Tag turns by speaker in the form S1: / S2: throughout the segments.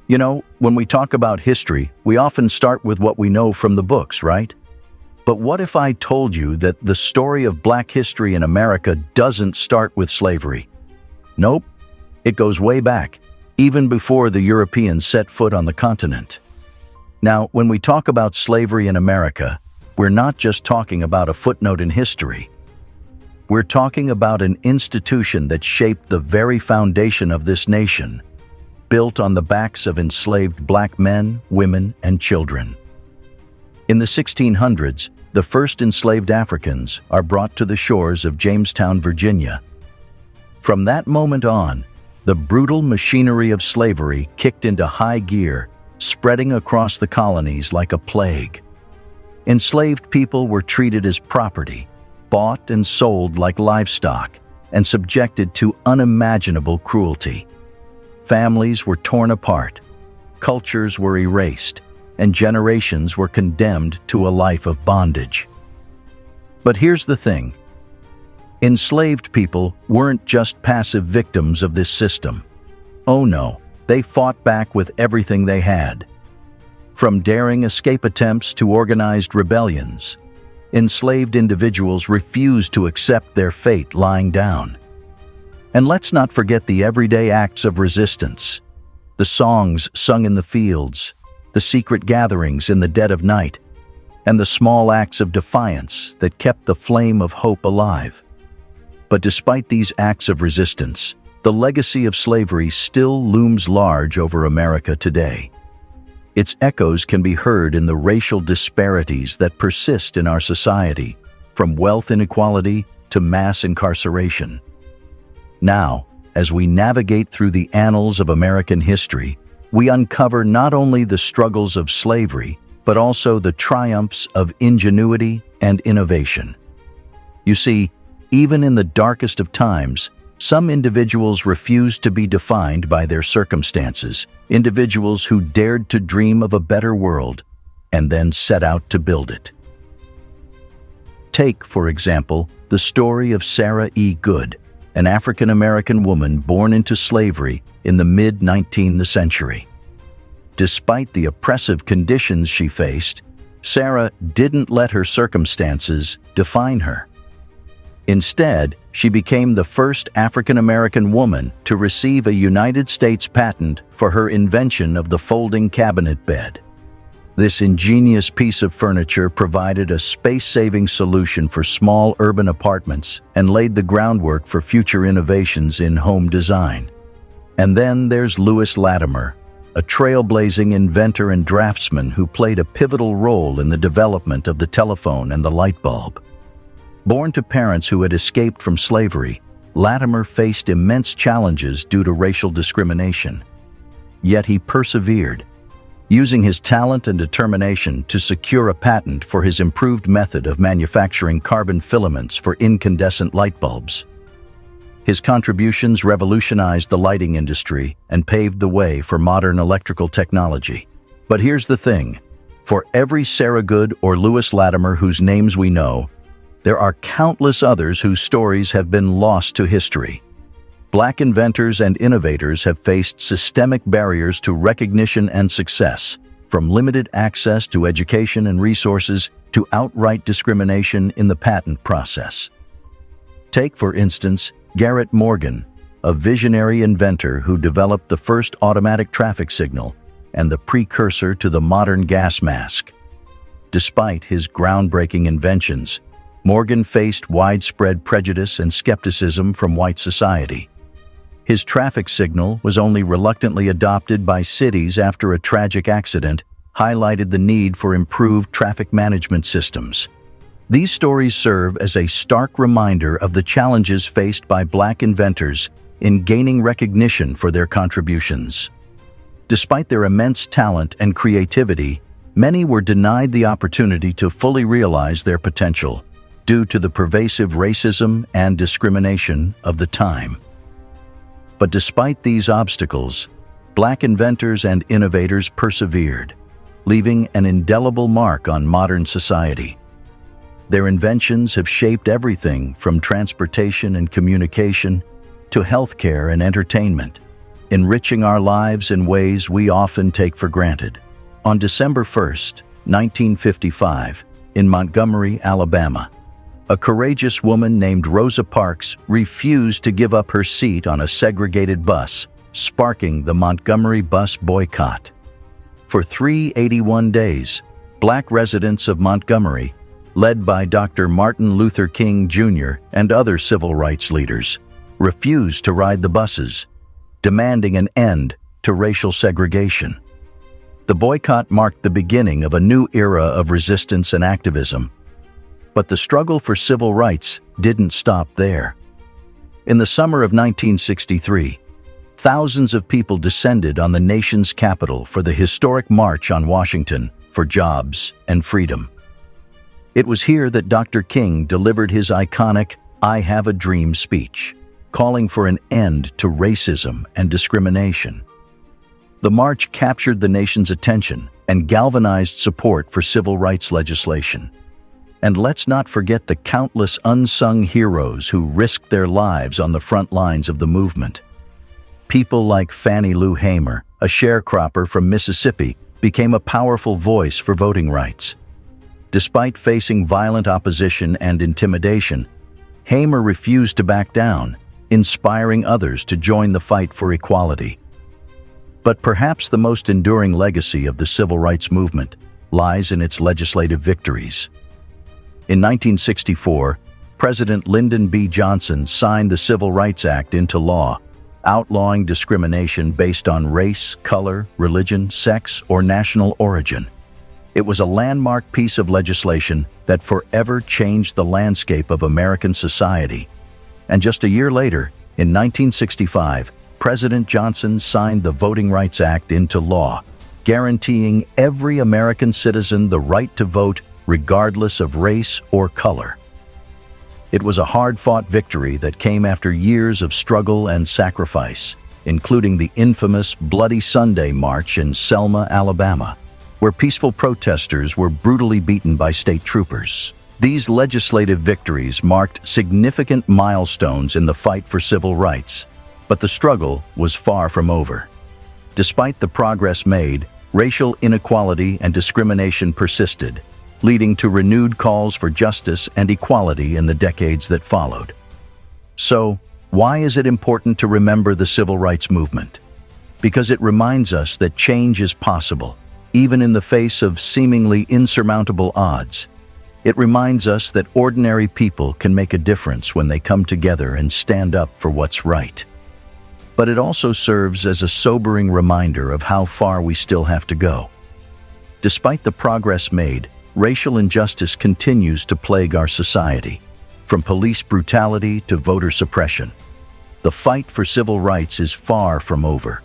S1: You know, when we talk about history, we often start with what we know from the books, right? But what if I told you that the story of Black history in America doesn't start with slavery? Nope, it goes way back, even before the Europeans set foot on the continent. Now, when we talk about slavery in America, we're not just talking about a footnote in history. We're talking about an institution that shaped the very foundation of this nation, built on the backs of enslaved Black men, women, and children. In the 1600s, the first enslaved Africans are brought to the shores of Jamestown, Virginia. From that moment on, the brutal machinery of slavery kicked into high gear, spreading across the colonies like a plague. Enslaved people were treated as property, bought and sold like livestock, and subjected to unimaginable cruelty. Families were torn apart, cultures were erased, and generations were condemned to a life of bondage. But here's the thing. Enslaved people weren't just passive victims of this system. Oh no, they fought back with everything they had. From daring escape attempts to organized rebellions, enslaved individuals refused to accept their fate lying down. And let's not forget the everyday acts of resistance, the songs sung in the fields, the secret gatherings in the dead of night, and the small acts of defiance that kept the flame of hope alive. But despite these acts of resistance, the legacy of slavery still looms large over America today. Its echoes can be heard in the racial disparities that persist in our society, from wealth inequality to mass incarceration. Now, as we navigate through the annals of American history, we uncover not only the struggles of slavery, but also the triumphs of ingenuity and innovation. You see, even in the darkest of times, some individuals refused to be defined by their circumstances, individuals who dared to dream of a better world and then set out to build it. Take, for example, the story of Sarah E. Good, an African-American woman born into slavery in the mid-19th century. Despite the oppressive conditions she faced, Sarah didn't let her circumstances define her. Instead, she became the first African-American woman to receive a United States patent for her invention of the folding cabinet bed. This ingenious piece of furniture provided a space-saving solution for small urban apartments and laid the groundwork for future innovations in home design. And then there's Lewis Latimer, a trailblazing inventor and draftsman who played a pivotal role in the development of the telephone and the light bulb. Born to parents who had escaped from slavery, Latimer faced immense challenges due to racial discrimination. Yet he persevered, using his talent and determination to secure a patent for his improved method of manufacturing carbon filaments for incandescent light bulbs. His contributions revolutionized the lighting industry and paved the way for modern electrical technology. But here's the thing. For every Sarah Good or Lewis Latimer whose names we know, there are countless others whose stories have been lost to history. Black inventors and innovators have faced systemic barriers to recognition and success, from limited access to education and resources to outright discrimination in the patent process. Take, for instance, Garrett Morgan, a visionary inventor who developed the first automatic traffic signal and the precursor to the modern gas mask. Despite his groundbreaking inventions, Morgan faced widespread prejudice and skepticism from white society. His traffic signal was only reluctantly adopted by cities after a tragic accident highlighted the need for improved traffic management systems. These stories serve as a stark reminder of the challenges faced by Black inventors in gaining recognition for their contributions. Despite their immense talent and creativity, many were denied the opportunity to fully realize their potential due to the pervasive racism and discrimination of the time. But despite these obstacles, Black inventors and innovators persevered, leaving an indelible mark on modern society. Their inventions have shaped everything from transportation and communication to healthcare and entertainment, enriching our lives in ways we often take for granted. On December 1st, 1955, in Montgomery, Alabama, a courageous woman named Rosa Parks refused to give up her seat on a segregated bus, sparking the Montgomery bus boycott. For 381 days, Black residents of Montgomery, led by Dr. Martin Luther King Jr. and other civil rights leaders, refused to ride the buses, demanding an end to racial segregation. The boycott marked the beginning of a new era of resistance and activism. But the struggle for civil rights didn't stop there. In the summer of 1963, thousands of people descended on the nation's capital for the historic March on Washington for Jobs and Freedom. It was here that Dr. King delivered his iconic "I Have a Dream" speech, calling for an end to racism and discrimination. The march captured the nation's attention and galvanized support for civil rights legislation. And let's not forget the countless unsung heroes who risked their lives on the front lines of the movement. People like Fannie Lou Hamer, a sharecropper from Mississippi, became a powerful voice for voting rights. Despite facing violent opposition and intimidation, Hamer refused to back down, inspiring others to join the fight for equality. But perhaps the most enduring legacy of the civil rights movement lies in its legislative victories. In 1964, President Lyndon B. Johnson signed the Civil Rights Act into law, outlawing discrimination based on race, color, religion, sex, or national origin. It was a landmark piece of legislation that forever changed the landscape of American society. And just a year later, in 1965, President Johnson signed the Voting Rights Act into law, guaranteeing every American citizen the right to vote regardless of race or color. It was a hard-fought victory that came after years of struggle and sacrifice, including the infamous Bloody Sunday March in Selma, Alabama, where peaceful protesters were brutally beaten by state troopers. These legislative victories marked significant milestones in the fight for civil rights, but the struggle was far from over. Despite the progress made, racial inequality and discrimination persisted, leading to renewed calls for justice and equality in the decades that followed. So, why is it important to remember the civil rights movement? Because it reminds us that change is possible, even in the face of seemingly insurmountable odds. It reminds us that ordinary people can make a difference when they come together and stand up for what's right. But it also serves as a sobering reminder of how far we still have to go. Despite the progress made, racial injustice continues to plague our society, from police brutality to voter suppression. The fight for civil rights is far from over,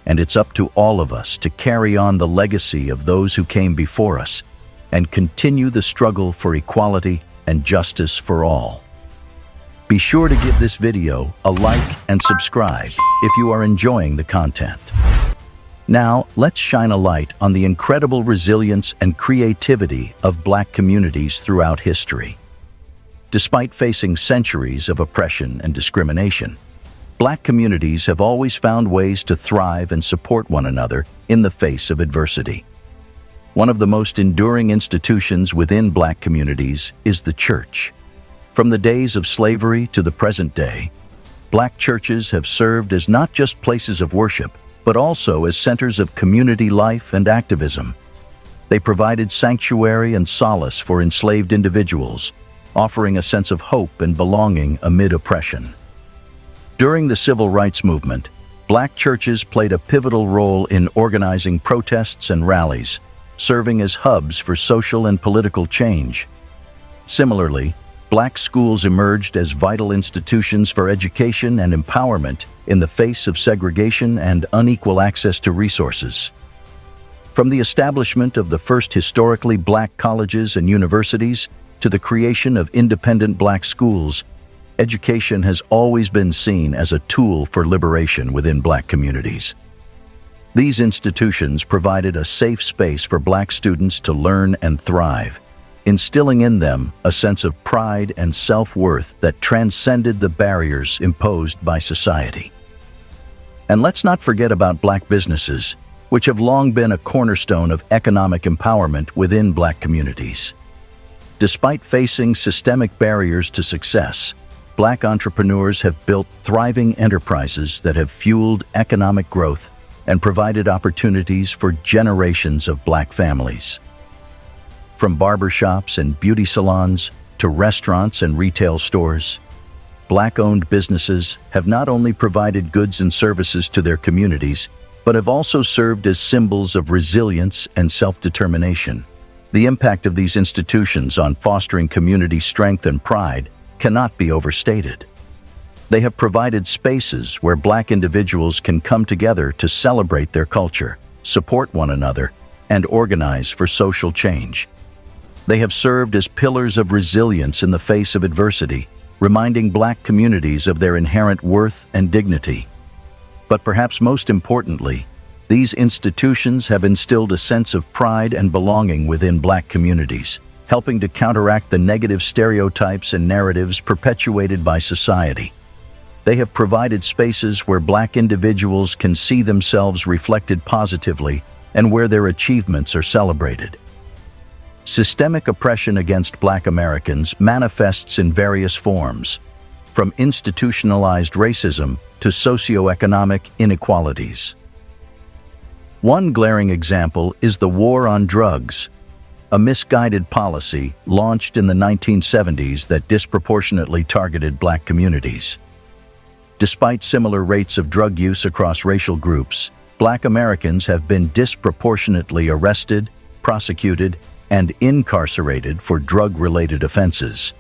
S1: and it's up to all of us to carry on the legacy of those who came before us and continue the struggle for equality and justice for all. Be sure to give this video a like and subscribe if you are enjoying the content. Now, let's shine a light on the incredible resilience and creativity of Black communities throughout history. Despite facing centuries of oppression and discrimination, Black communities have always found ways to thrive and support one another in the face of adversity. One of the most enduring institutions within Black communities is the church. From the days of slavery to the present day, Black churches have served as not just places of worship, but also as centers of community life and activism. They provided sanctuary and solace for enslaved individuals, offering a sense of hope and belonging amid oppression. During the Civil Rights Movement, Black churches played a pivotal role in organizing protests and rallies, serving as hubs for social and political change. Similarly, Black schools emerged as vital institutions for education and empowerment in the face of segregation and unequal access to resources. From the establishment of the first historically Black colleges and universities to the creation of independent Black schools, education has always been seen as a tool for liberation within Black communities. These institutions provided a safe space for Black students to learn and thrive, instilling in them a sense of pride and self-worth that transcended the barriers imposed by society. And let's not forget about Black businesses, which have long been a cornerstone of economic empowerment within Black communities. Despite facing systemic barriers to success, Black entrepreneurs have built thriving enterprises that have fueled economic growth and provided opportunities for generations of Black families. From barbershops and beauty salons to restaurants and retail stores, Black-owned businesses have not only provided goods and services to their communities, but have also served as symbols of resilience and self-determination. The impact of these institutions on fostering community strength and pride cannot be overstated. They have provided spaces where Black individuals can come together to celebrate their culture, support one another, and organize for social change. They have served as pillars of resilience in the face of adversity, reminding Black communities of their inherent worth and dignity. But perhaps most importantly, these institutions have instilled a sense of pride and belonging within Black communities, helping to counteract the negative stereotypes and narratives perpetuated by society. They have provided spaces where Black individuals can see themselves reflected positively and where their achievements are celebrated. Systemic oppression against Black Americans manifests in various forms, from institutionalized racism to socioeconomic inequalities. One glaring example is the war on drugs, a misguided policy launched in the 1970s that disproportionately targeted Black communities. Despite similar rates of drug use across racial groups, Black Americans have been disproportionately arrested, prosecuted, and incarcerated for drug-related offenses.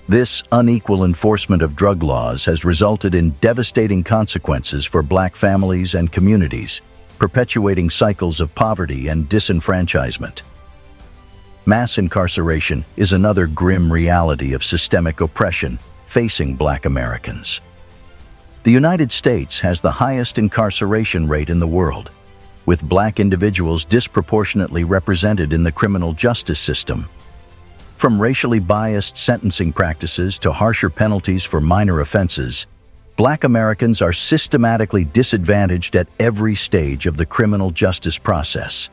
S1: This unequal enforcement of drug laws has resulted in devastating consequences for Black families and communities, perpetuating cycles of poverty and disenfranchisement. Mass incarceration is another grim reality of systemic oppression facing Black Americans. The United States has the highest incarceration rate in the world, with Black individuals disproportionately represented in the criminal justice system. From racially biased sentencing practices to harsher penalties for minor offenses, Black Americans are systematically disadvantaged at every stage of the criminal justice process.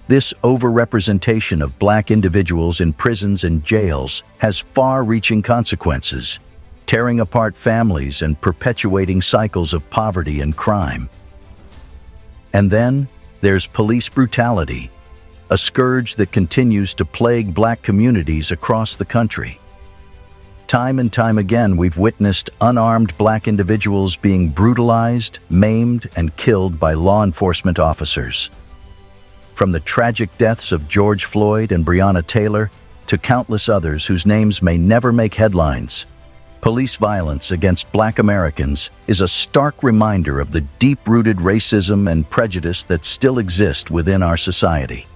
S1: This overrepresentation of Black individuals in prisons and jails has far-reaching consequences, tearing apart families and perpetuating cycles of poverty and crime. And then there's police brutality, a scourge that continues to plague Black communities across the country. Time and time again, we've witnessed unarmed Black individuals being brutalized, maimed, and killed by law enforcement officers. From the tragic deaths of George Floyd and Breonna Taylor to countless others whose names may never make headlines, police violence against Black Americans is a stark reminder of the deep-rooted racism and prejudice that still exist within our society.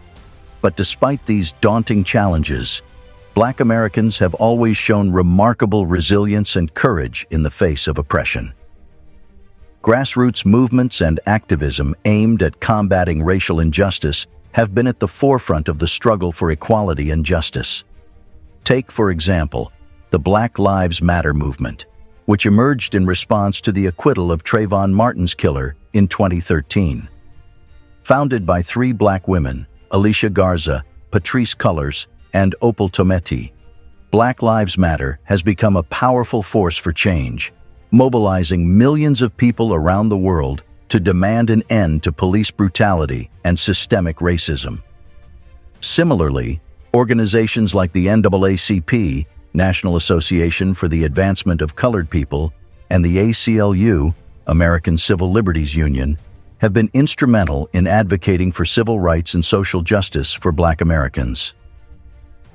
S1: But despite these daunting challenges, Black Americans have always shown remarkable resilience and courage in the face of oppression. Grassroots movements and activism aimed at combating racial injustice have been at the forefront of the struggle for equality and justice. Take, for example, the Black Lives Matter movement, which emerged in response to the acquittal of Trayvon Martin's killer in 2013. Founded by 3 Black women, Alicia Garza, Patrisse Cullors, and Opal Tometi, Black Lives Matter has become a powerful force for change, mobilizing millions of people around the world to demand an end to police brutality and systemic racism. Similarly, organizations like the NAACP, National Association for the Advancement of Colored People, and the ACLU, American Civil Liberties Union, have been instrumental in advocating for civil rights and social justice for Black Americans.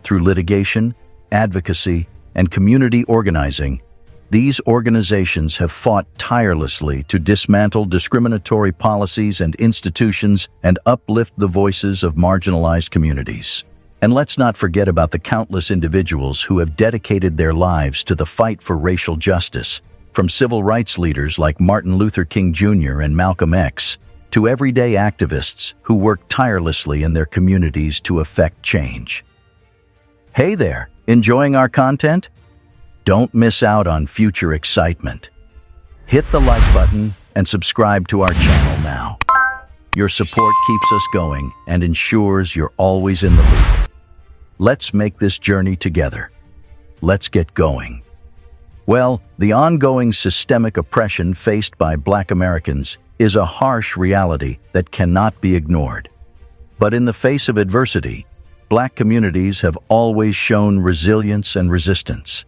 S1: Through litigation, advocacy, and community organizing, these organizations have fought tirelessly to dismantle discriminatory policies and institutions and uplift the voices of marginalized communities. And let's not forget about the countless individuals who have dedicated their lives to the fight for racial justice, from civil rights leaders like Martin Luther King Jr. and Malcolm X, to everyday activists who work tirelessly in their communities to effect change. Hey there, enjoying our content? Don't miss out on future excitement. Hit the like button and subscribe to our channel now. Your support keeps us going and ensures you're always in the loop. Let's make this journey together. Let's get going. Well, the ongoing systemic oppression faced by Black Americans is a harsh reality that cannot be ignored. But in the face of adversity, Black communities have always shown resilience and resistance.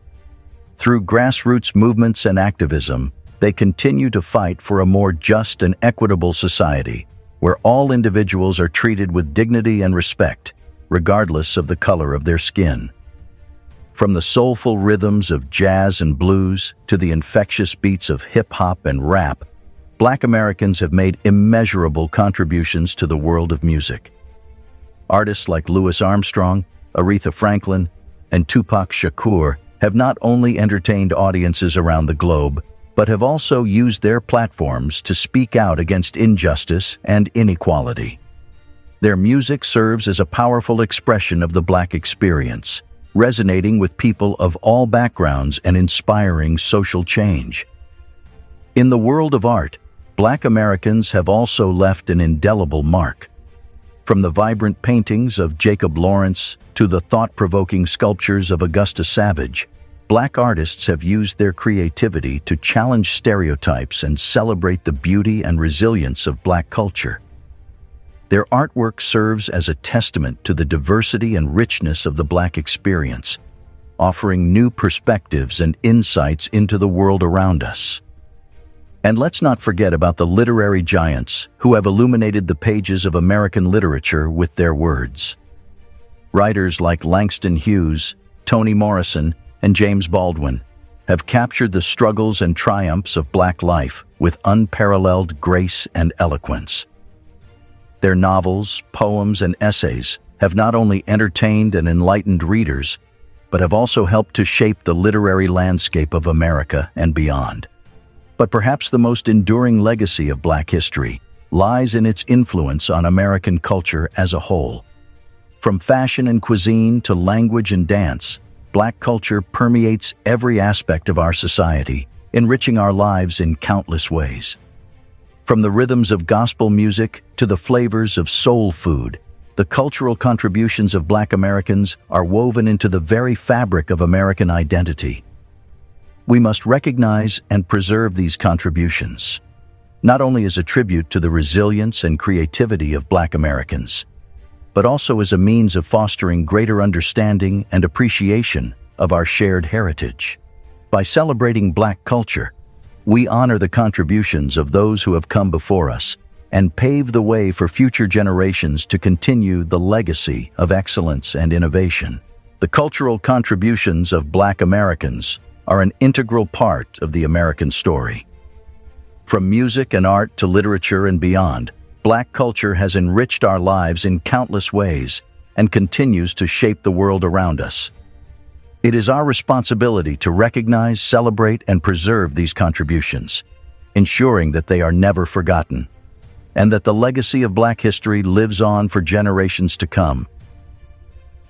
S1: Through grassroots movements and activism, they continue to fight for a more just and equitable society, where all individuals are treated with dignity and respect, regardless of the color of their skin. From the soulful rhythms of jazz and blues to the infectious beats of hip-hop and rap, Black Americans have made immeasurable contributions to the world of music. Artists like Louis Armstrong, Aretha Franklin, and Tupac Shakur have not only entertained audiences around the globe, but have also used their platforms to speak out against injustice and inequality. Their music serves as a powerful expression of the Black experience, resonating with people of all backgrounds and inspiring social change. In the world of art, Black Americans have also left an indelible mark. From the vibrant paintings of Jacob Lawrence to the thought-provoking sculptures of Augusta Savage, Black artists have used their creativity to challenge stereotypes and celebrate the beauty and resilience of Black culture. Their artwork serves as a testament to the diversity and richness of the Black experience, offering new perspectives and insights into the world around us. And let's not forget about the literary giants who have illuminated the pages of American literature with their words. Writers like Langston Hughes, Toni Morrison, and James Baldwin have captured the struggles and triumphs of Black life with unparalleled grace and eloquence. Their novels, poems, and essays have not only entertained and enlightened readers, but have also helped to shape the literary landscape of America and beyond. But perhaps the most enduring legacy of Black history lies in its influence on American culture as a whole. From fashion and cuisine to language and dance, Black culture permeates every aspect of our society, enriching our lives in countless ways. From the rhythms of gospel music to the flavors of soul food, the cultural contributions of Black Americans are woven into the very fabric of American identity. We must recognize and preserve these contributions, not only as a tribute to the resilience and creativity of Black Americans, but also as a means of fostering greater understanding and appreciation of our shared heritage. By celebrating Black culture, we honor the contributions of those who have come before us and pave the way for future generations to continue the legacy of excellence and innovation. The cultural contributions of Black Americans are an integral part of the American story. From music and art to literature and beyond, Black culture has enriched our lives in countless ways and continues to shape the world around us. It is our responsibility to recognize, celebrate, and preserve these contributions, ensuring that they are never forgotten, and that the legacy of Black history lives on for generations to come.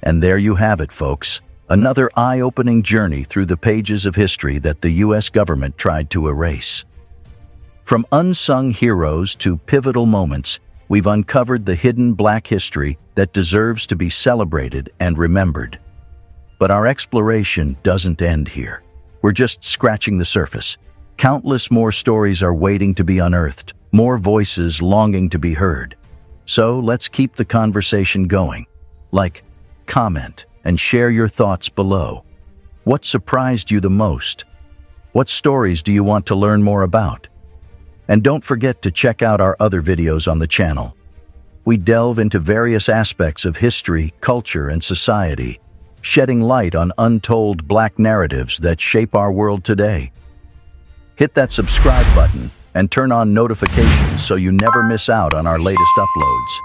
S1: And there you have it, folks. Another eye-opening journey through the pages of history that the U.S. government tried to erase. From unsung heroes to pivotal moments, we've uncovered the hidden Black history that deserves to be celebrated and remembered. But our exploration doesn't end here. We're just scratching the surface. Countless more stories are waiting to be unearthed, more voices longing to be heard. So let's keep the conversation going. Like, comment, and share your thoughts below. What surprised you the most? What stories do you want to learn more about? And don't forget to check out our other videos on the channel. We delve into various aspects of history, culture, and society, shedding light on untold Black narratives that shape our world today. Hit that subscribe button and turn on notifications so you never miss out on our latest uploads.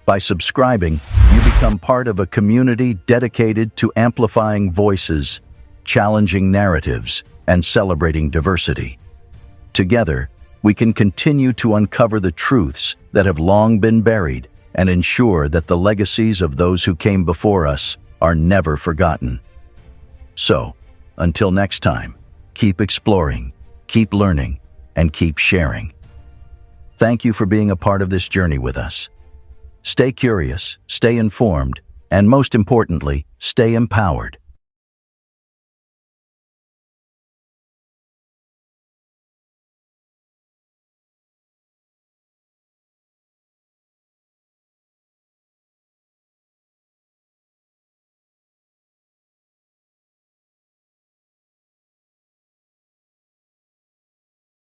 S1: By subscribing, you become part of a community dedicated to amplifying voices, challenging narratives, and celebrating diversity. Together, we can continue to uncover the truths that have long been buried and ensure that the legacies of those who came before us are never forgotten. So, until next time, keep exploring, keep learning, and keep sharing. Thank you for being a part of this journey with us. Stay curious, stay informed, and most importantly, stay empowered.